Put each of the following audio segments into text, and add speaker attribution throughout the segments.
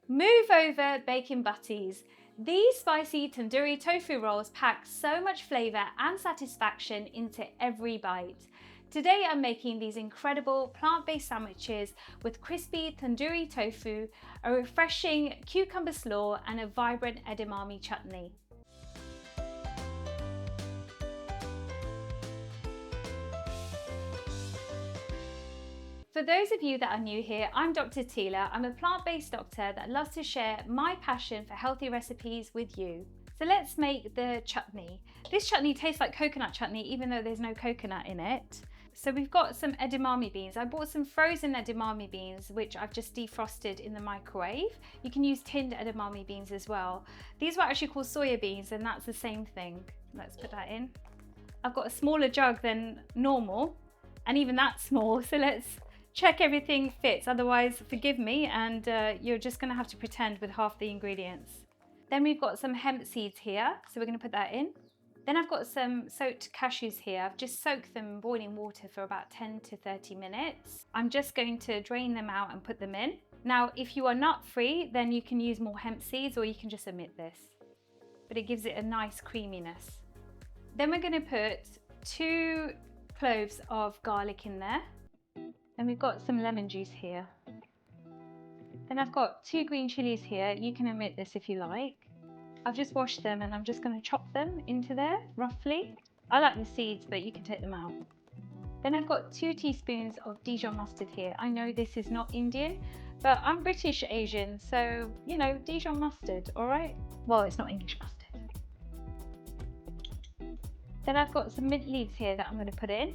Speaker 1: Move over bacon butties. These spicy tandoori tofu rolls pack so much flavour and satisfaction into every bite. Today I'm making these incredible plant-based sandwiches with crispy tandoori tofu, a refreshing cucumber slaw and a vibrant edamame chutney. For those of you that are new here, I'm Dr. Tila. I'm a plant-based doctor that loves to share my passion for healthy recipes with you. So let's make the chutney. This chutney tastes like coconut chutney even though there's no coconut in it. So we've got some edamame beans. I bought some frozen edamame beans which I've just defrosted in the microwave. You can use tinned edamame beans as well. These were actually called soya beans and that's the same thing. Let's put that in. I've got a smaller jug than normal and even that's small, so let's check everything fits, otherwise forgive me and you're just going to have to pretend with half the ingredients. Then we've got some hemp seeds here, so we're going to put that in. Then I've got some soaked cashews here. I've just soaked them in boiling water for about 10 to 30 minutes. I'm just going to drain them out and put them in. Now if you are nut free then you can use more hemp seeds or you can just omit this, but it gives it a nice creaminess. Then we're going to put 2 cloves of garlic in there. And we've got some lemon juice here. Then I've got 2 green chilies here. You can omit this if you like. I've just washed them and I'm just going to chop them into there roughly. I like the seeds, but you can take them out. Then I've got 2 teaspoons of Dijon mustard here. I know this is not Indian, but I'm British Asian, so you know, Dijon mustard, all right? Well, it's not English mustard. Then I've got some mint leaves here that I'm going to put in.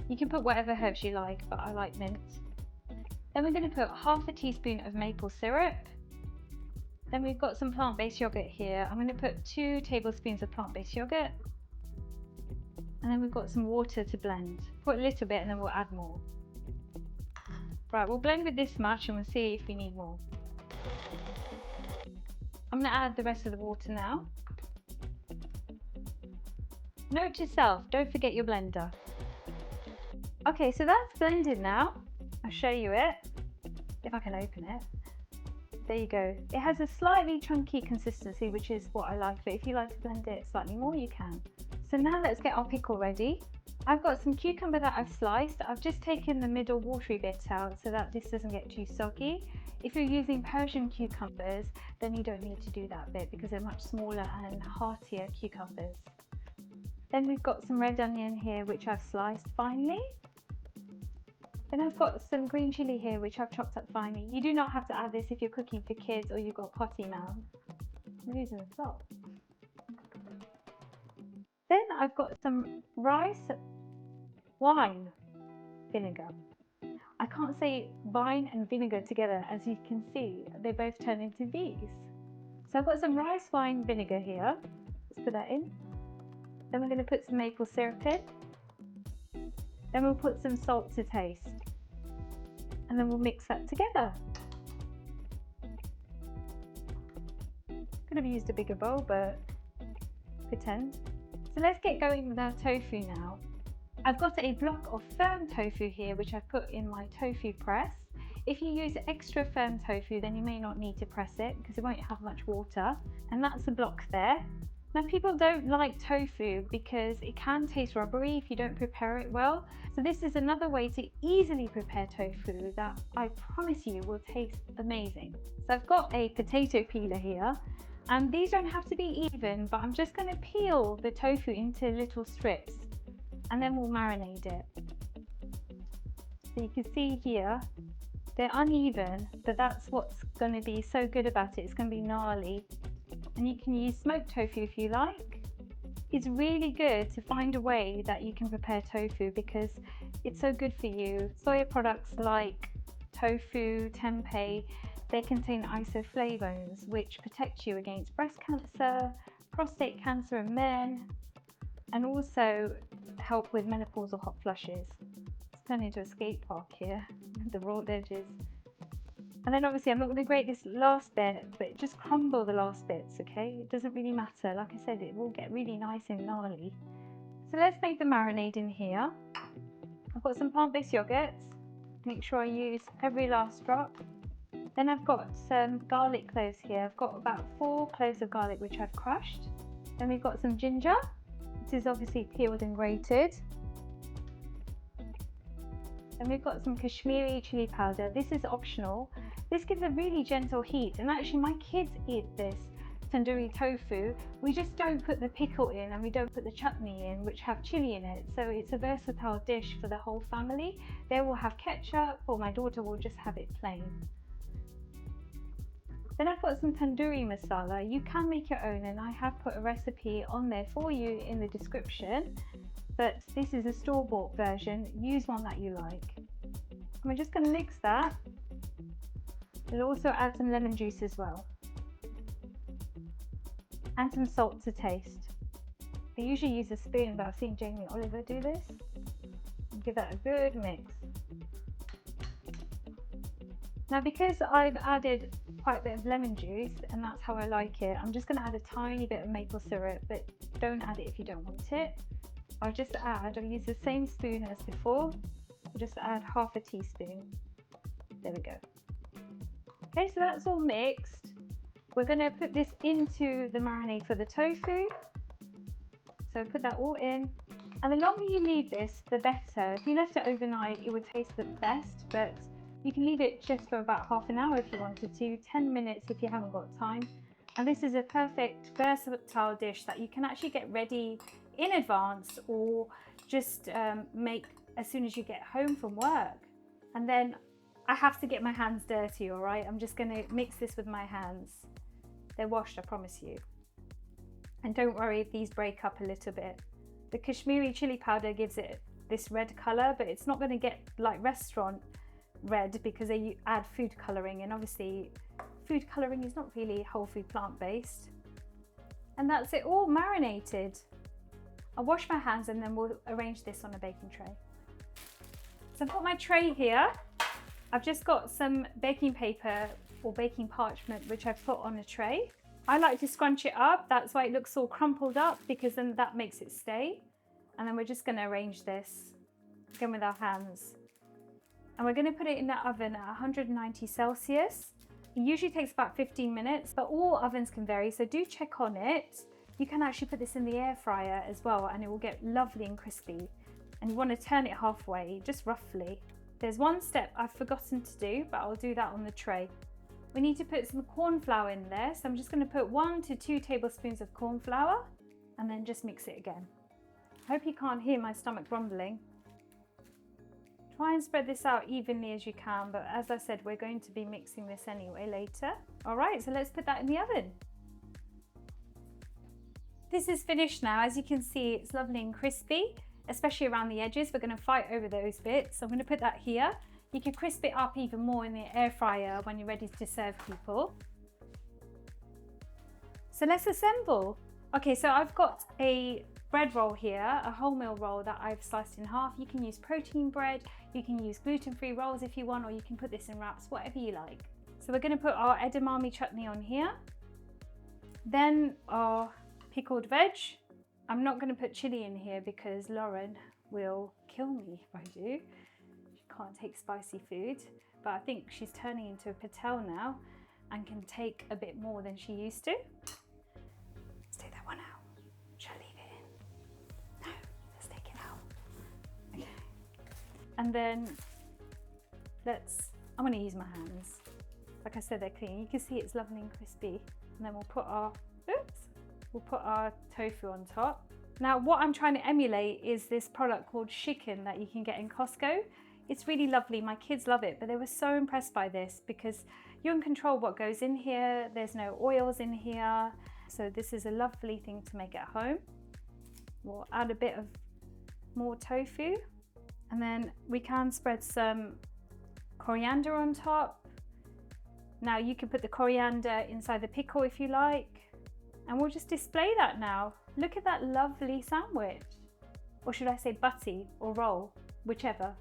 Speaker 1: You can put whatever herbs you like, but I like mint. Then we're going to put half a teaspoon of maple syrup. Then we've got some plant-based yogurt here. I'm going to put 2 tablespoons of plant-based yogurt. And then we've got some water to blend. Put a little bit and then we'll add more. Right, we'll blend with this much and we'll see if we need more. I'm going to add the rest of the water now. Note to self, don't forget your blender. Okay, so that's blended now. I'll show you it, if I can open it. There you go. It has a slightly chunky consistency, which is what I like, but if you like to blend it slightly more, you can. So now let's get our pickle ready. I've got some cucumber that I've sliced. I've just taken the middle watery bit out so that this doesn't get too soggy. If you're using Persian cucumbers, then you don't need to do that bit because they're much smaller and heartier cucumbers. Then we've got some red onion here, which I've sliced finely. Then I've got some green chili here which I've chopped up finely. You do not have to add this if you're cooking for kids or you've got potty mouth. I'm using the salt. Then I've got some rice wine vinegar. I can't say wine and vinegar together, as you can see they both turn into V's. So I've got some rice wine vinegar here. Let's put that in. Then we're going to put some maple syrup in. Then we'll put some salt to taste. And then we'll mix that together. Could have used a bigger bowl, but pretend. So let's get going with our tofu now. I've got a block of firm tofu here, which I've put in my tofu press. If you use extra firm tofu, then you may not need to press it because it won't have much water. And that's the block there. Now people don't like tofu because it can taste rubbery if you don't prepare it well. So this is another way to easily prepare tofu that I promise you will taste amazing. So I've got a potato peeler here and these don't have to be even, but I'm just going to peel the tofu into little strips and then we'll marinate it. So you can see here, they're uneven, but that's what's going to be so good about it. It's going to be gnarly. And you can use smoked tofu if you like. It's really good to find a way that you can prepare tofu because it's so good for you. Soya products like tofu, tempeh, they contain isoflavones which protect you against breast cancer, prostate cancer in men, and also help with menopausal hot flushes. It's turned into a skate park here, the raw edges. And then obviously I'm not going to grate this last bit, but just crumble the last bits, okay? It doesn't really matter. Like I said, it will get really nice and gnarly. So let's make the marinade in here. I've got some plant-based yogurts. Make sure I use every last drop. Then I've got some garlic cloves here. I've got about 4 cloves of garlic which I've crushed. Then we've got some ginger. This is obviously peeled and grated. And we've got some Kashmiri chili powder. This is optional. This gives a really gentle heat, and actually my kids eat this tandoori tofu. We just don't put the pickle in, and we don't put the chutney in, which have chili in it. So it's a versatile dish for the whole family. They will have ketchup, or my daughter will just have it plain. Then I've got some tandoori masala. You can make your own, and I have put a recipe on there for you in the description. But this is a store-bought version. Use one that you like. And we're just going to mix that. We'll also add some lemon juice as well. And some salt to taste. I usually use a spoon, but I've seen Jamie Oliver do this. And give that a good mix. Now, because I've added quite a bit of lemon juice, and that's how I like it, I'm just going to add a tiny bit of maple syrup, but don't add it if you don't want it. I'll use the same spoon as before. I'll just add half a teaspoon. There we go. Okay, so that's all mixed. We're going to put this into the marinade for the tofu. So put that all in. And the longer you leave this, the better. If you left it overnight, it would taste the best, but you can leave it just for about half an hour if you wanted to, 10 minutes if you haven't got time. And this is a perfect versatile dish that you can actually get ready in advance, or just make as soon as you get home from work. And then I have to get my hands dirty, all right? I'm just gonna mix this with my hands. They're washed, I promise you. And don't worry if these break up a little bit. The Kashmiri chili powder gives it this red color, but it's not gonna get like restaurant red because they add food coloring, and obviously food coloring is not really whole food plant-based. And that's it all marinated. I'll wash my hands and then we'll arrange this on a baking tray. So I've got my tray here. I've just got some baking paper or baking parchment which I've put on a tray. I like to scrunch it up, that's why it looks all crumpled up, because then that makes it stay. And then we're just going to arrange this again with our hands. And we're going to put it in the oven at 190 Celsius. It usually takes about 15 minutes, but all ovens can vary, so do check on it. You can actually put this in the air fryer as well, and it will get lovely and crispy. And you want to turn it halfway, just roughly. There's one step I've forgotten to do, but I'll do that on the tray. We need to put some corn flour in there, so I'm just going to put 1 to 2 tablespoons of corn flour, and then just mix it again. I hope you can't hear my stomach rumbling. Try and spread this out evenly as you can, but as I said, we're going to be mixing this anyway later. All right, so let's put that in the oven. This is finished now. As you can see, it's lovely and crispy, especially around the edges. We're going to fight over those bits. So I'm going to put that here. You can crisp it up even more in the air fryer when you're ready to serve people. So let's assemble. Okay, so I've got a bread roll here, a wholemeal roll that I've sliced in half. You can use protein bread, you can use gluten-free rolls if you want, or you can put this in wraps, whatever you like. So we're going to put our edamame chutney on here. Then our pickled veg. I'm not going to put chili in here because Lauren will kill me if I do. She can't take spicy food, but I think she's turning into a patel now and can take a bit more than she used to. Let's take that one out. Should I leave it in? No, let's take it out. Okay. And then I'm going to use my hands. Like I said, they're clean. You can see it's lovely and crispy. And then we'll put our tofu on top. Now, what I'm trying to emulate is this product called chicken that you can get in Costco. It's really lovely. My kids love it, but they were so impressed by this because you can control what goes in here. There's no oils in here. So this is a lovely thing to make at home. We'll add a bit of more tofu, and then we can spread some coriander on top. Now you can put the coriander inside the pickle if you like. And we'll just display that now. Look at that lovely sandwich. Or should I say butty or roll, whichever.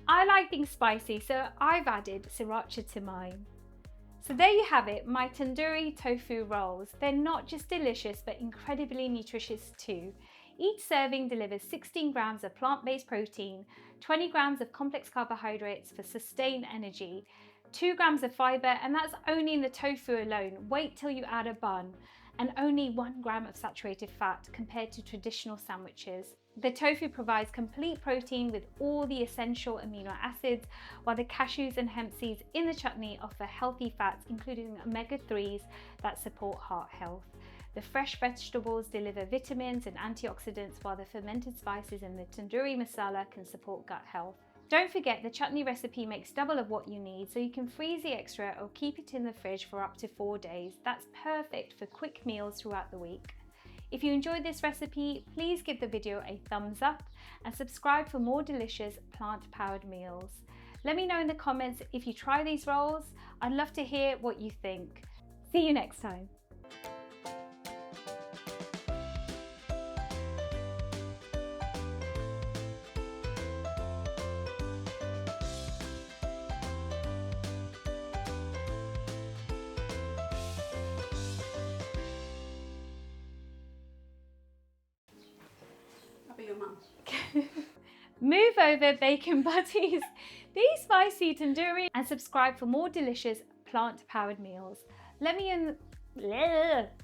Speaker 1: I like things spicy, so I've added sriracha to mine. So there you have it, my tandoori tofu rolls. They're not just delicious, but incredibly nutritious too. Each serving delivers 16 grams of plant-based protein, 20 grams of complex carbohydrates for sustained energy, 2 grams of fibre, and that's only in the tofu alone. Wait till you add a bun. And only 1 gram of saturated fat compared to traditional sandwiches. The tofu provides complete protein with all the essential amino acids, while the cashews and hemp seeds in the chutney offer healthy fats, including omega-3s that support heart health. The fresh vegetables deliver vitamins and antioxidants, while the fermented spices in the tandoori masala can support gut health. Don't forget, the chutney recipe makes double of what you need, so you can freeze the extra or keep it in the fridge for up to 4 days. That's perfect for quick meals throughout the week. If you enjoyed this recipe, please give the video a thumbs up and subscribe for more delicious plant-powered meals. Let me know in the comments if you try these rolls. I'd love to hear what you think. See you next time.
Speaker 2: Your mum.
Speaker 1: Move over, bacon butties. These spicy tandoori, and subscribe for more delicious plant-powered meals. Let me in.